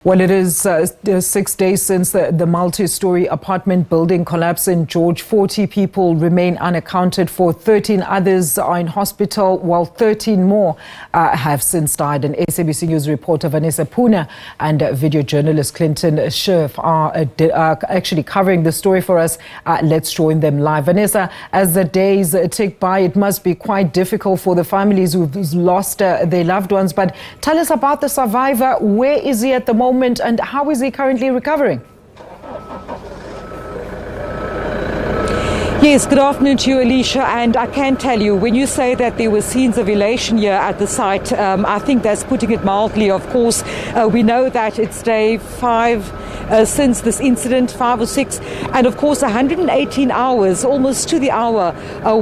Well, it is 6 days since the multi-storey apartment building collapse in George. 40 people remain unaccounted for. 13 others are in hospital, while 13 more have since died. And SABC News reporter Vanessa Poonah and video journalist Clinton Cerf are actually covering the story for us. Let's join them live. Vanessa, as the days tick by, it must be quite difficult for the families who've lost their loved ones. But tell us about the survivor. Where is he at the moment? And how is he currently recovering? Yes, good afternoon to you, Alicia. And I can tell you, when you say that there were scenes of elation here at the site, I think that's putting it mildly. Of course, we know that it's day 5 since this incident, 5 or 6. And of course, 118 hours, almost to the hour,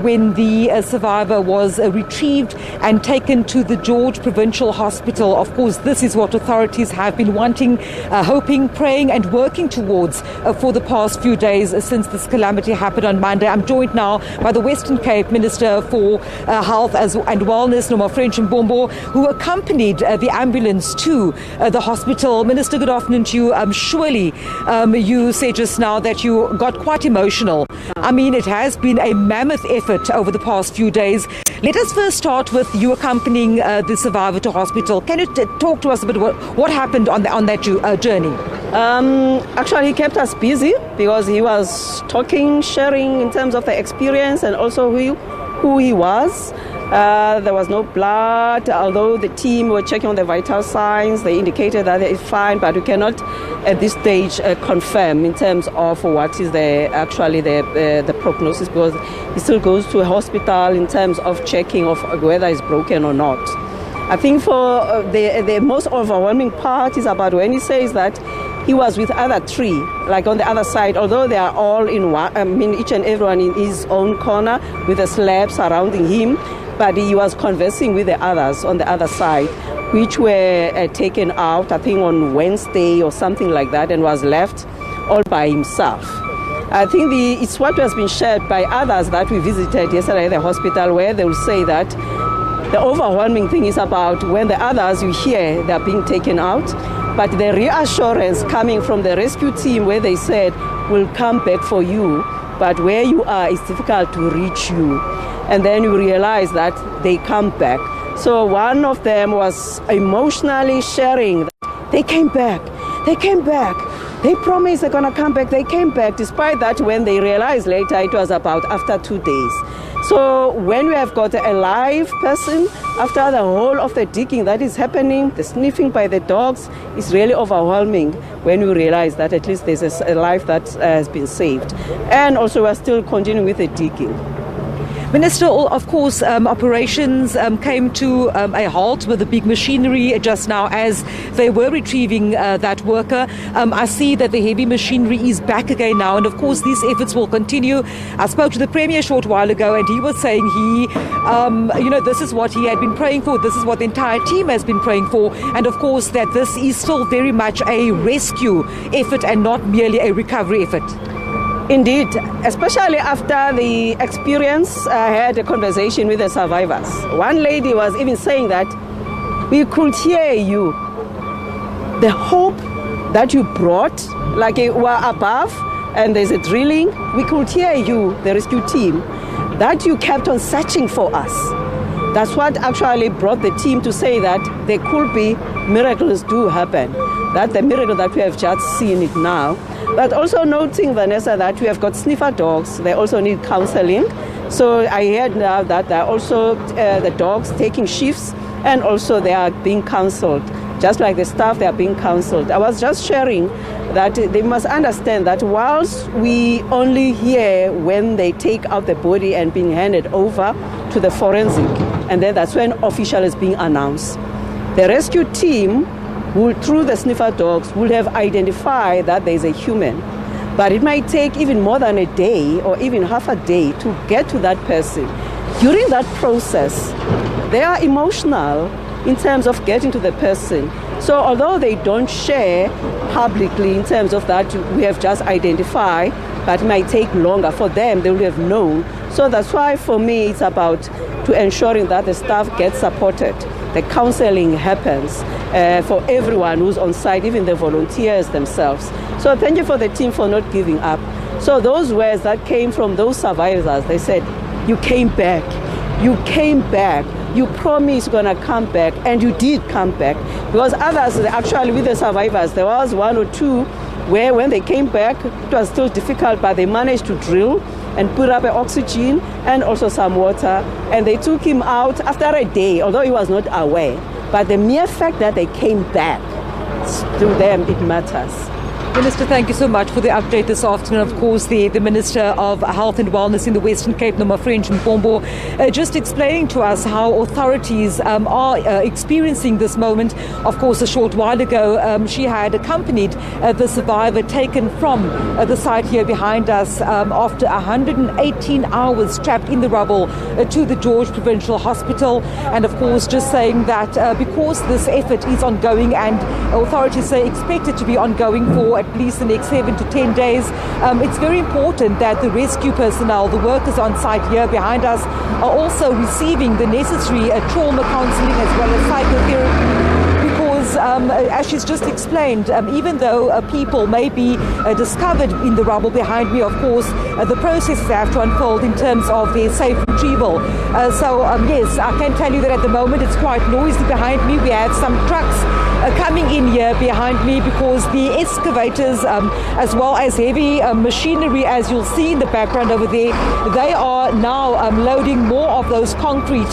when the survivor was retrieved and taken to the George Provincial Hospital. Of course, this is what authorities have been wanting, hoping, praying and working towards for the past few days since this calamity happened on Monday. I'm joined now by the Western Cape Minister for Health and Wellness, Noma French Mbombo, who accompanied the ambulance to the hospital. Minister, good afternoon to you. Surely you said just now that you got quite emotional. I mean, it has been a mammoth effort over the past few days. Let us first start with you accompanying the survivor to hospital. Can you talk to us a bit what happened on that journey? Actually, he kept us busy because he was talking, sharing in terms of the experience and also who he was. There was no blood, although the team were checking on the vital signs. They indicated that it's fine, but we cannot at this stage confirm in terms of what is the prognosis, because he still goes to a hospital in terms of checking of whether it's broken or not. I think for the most overwhelming part is about when he says that he was with other three, like on the other side, although they are all in one, each and everyone in his own corner with a slab surrounding him, but he was conversing with the others on the other side, which were taken out, I think on Wednesday or something like that, and was left all by himself. I think it's what has been shared by others that we visited yesterday at the hospital, where they will say that the overwhelming thing is about when the others, you hear they're being taken out, but the reassurance coming from the rescue team where they said, we'll come back for you, but where you are, it's difficult to reach you. And then you realize that they come back. So one of them was emotionally sharing that they came back, they promised they're gonna come back, they came back, despite that when they realized later it was about after 2 days. So when we have got a live person, after the whole of the digging that is happening, the sniffing by the dogs, is really overwhelming when we realize that at least there's a life that has been saved. And also we're still continuing with the digging. Minister, of course, operations came to a halt with the big machinery just now as they were retrieving that worker. I see that the heavy machinery is back again now, and of course these efforts will continue. I spoke to the Premier a short while ago, and he was saying this is what he had been praying for, this is what the entire team has been praying for, and of course that this is still very much a rescue effort and not merely a recovery effort. Indeed, especially after the experience, I had a conversation with the survivors. One lady was even saying that we could hear you. The hope that you brought, like you were above and there's a drilling, we could hear you, the rescue team, that you kept on searching for us. That's what actually brought the team to say that there could be miracles do happen. That's the miracle that we have just seen it now. But also noting, Vanessa, that we have got sniffer dogs. They also need counseling. So I heard now that there are also the dogs taking shifts, and also they are being counseled. Just like the staff, they are being counseled. I was just sharing that they must understand that whilst we only hear when they take out the body and being handed over to the forensic, and then that's when official is being announced. The rescue team will, through the sniffer dogs, will have identified that there is a human. But it might take even more than a day or even half a day to get to that person. During that process, they are emotional in terms of getting to the person. So although they don't share publicly in terms of that we have just identified, but it might take longer for them, they will have known. So that's why for me it's about to ensuring that the staff gets supported. The counseling happens for everyone who's on site, even the volunteers themselves. So thank you for the team for not giving up. So those words that came from those survivors, they said, you came back, you came back. You promised you're going to come back, and you did come back. Because others, actually with the survivors, there was one or two where when they came back, it was still difficult, but they managed to drill and put up oxygen and also some water. And they took him out after a day, although he was not aware. But the mere fact that they came back, to them it matters. Minister, thank you so much for the update this afternoon. Of course, the Minister of Health and Wellness in the Western Cape, Noma French Mpombo, just explaining to us how authorities are experiencing this moment. Of course, a short while ago, she had accompanied the survivor taken from the site here behind us after 118 hours trapped in the rubble to the George Provincial Hospital. And of course, just saying that because this effort is ongoing and authorities say expect it to be ongoing for at least the next 7 to 10 days. It's very important that the rescue personnel, the workers on site here behind us, are also receiving the necessary trauma counselling as well as psychotherapy. Because, as she's just explained, even though people may be discovered in the rubble behind me, of course, the processes have to unfold in terms of their safe retrieval. Yes, I can tell you that at the moment it's quite noisy behind me. We have some trucks coming in here behind me because the excavators, as well as heavy machinery, as you'll see in the background over there, they are now loading more of those concrete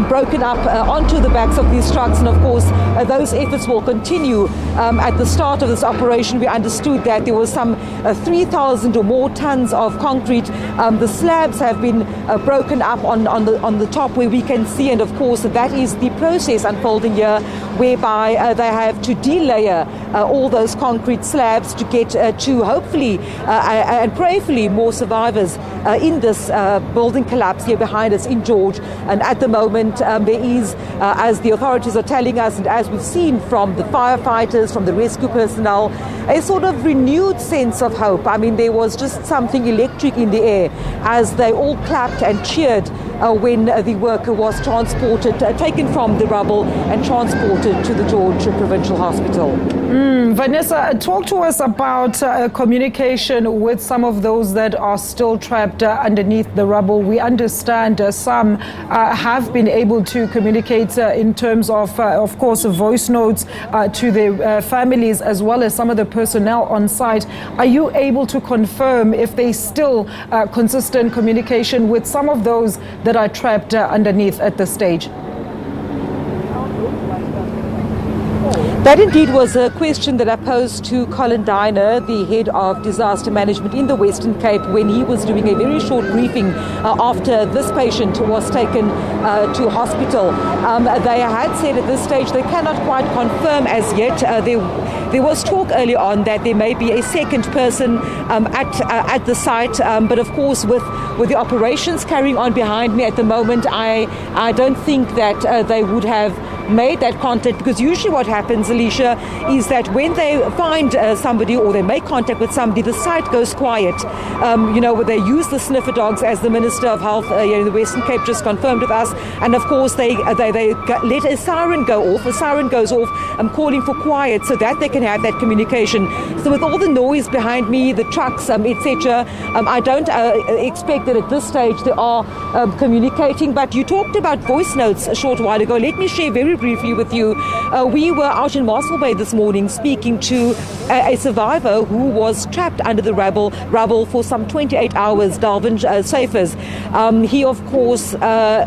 broken up onto the backs of these trucks. And of course, those efforts will continue. At the start of this operation, we understood that there was some 3,000 or more tons of concrete. The slabs have been broken up on the top where we can see, and of course that is the process unfolding here, whereby they have to delayer all those concrete slabs to get to hopefully and prayerfully more survivors in this building collapse here behind us in George. And at the moment there is, as the authorities are telling us and as we've seen from the firefighters, from the rescue personnel, a sort of renewed sense of hope. I mean, there was just something electric in the air as they all clapped and cheered when the worker was transported, taken from the rubble and transported to the George Provincial Hospital. Vanessa, talk to us about communication with some of those that are still trapped underneath the rubble. We understand some have been able to communicate in terms of course, voice notes to their families as well as some of the personnel on site. Are you able to confirm if they still consistent communication with some of those that are trapped underneath at this stage? That indeed was a question that I posed to Colin Diner, the head of disaster management in the Western Cape, when he was doing a very short briefing after this patient was taken to hospital. They had said at this stage they cannot quite confirm as yet. There was talk earlier on that there may be a second person at the site, but of course with the operations carrying on behind me at the moment, I don't think that they would have made that contact, because usually what happens, Alicia, is that when they find somebody or they make contact with somebody, the site goes quiet. Where they use the sniffer dogs, as the Minister of Health here in the Western Cape just confirmed with us, and of course they let a siren go off. A siren goes off, calling for quiet so that they can have that communication. So with all the noise behind me, the trucks, etc., I don't expect that at this stage they are communicating. But you talked about voice notes a short while ago. Let me share very briefly with you. We were out in Marcel Bay this morning speaking to a survivor who was trapped under the rubble for some 28 hours, Dalvin Safers. He, of course,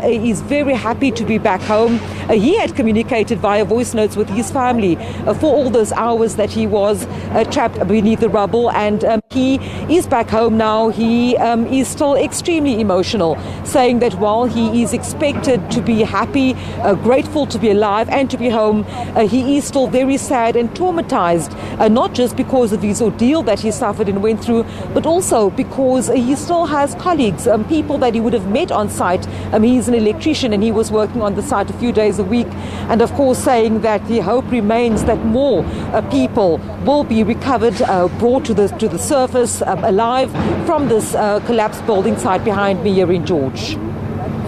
is very happy to be back home. He had communicated via voice notes with his family for all those hours that he was trapped beneath the rubble, and he is back home now. He is still extremely emotional, saying that while he is expected to be happy, grateful to be alive and to be home, he is still very sad and traumatized, not just because of his ordeal that he suffered and went through, but also because he still has colleagues, people that he would have met on site. He's an electrician and he was working on the site a few days a week, and of course saying that the hope remains that more people will be recovered, brought to the surface alive from this collapsed building site behind me here in George.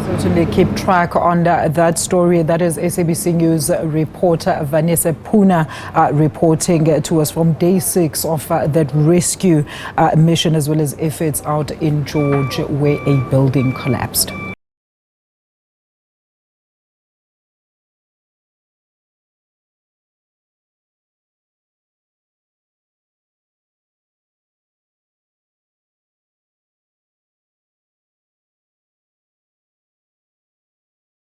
Certainly keep track on that story. That is SABC News reporter Vanessa Poonah reporting to us from day 6 of that rescue mission, as well as efforts out in George where a building collapsed.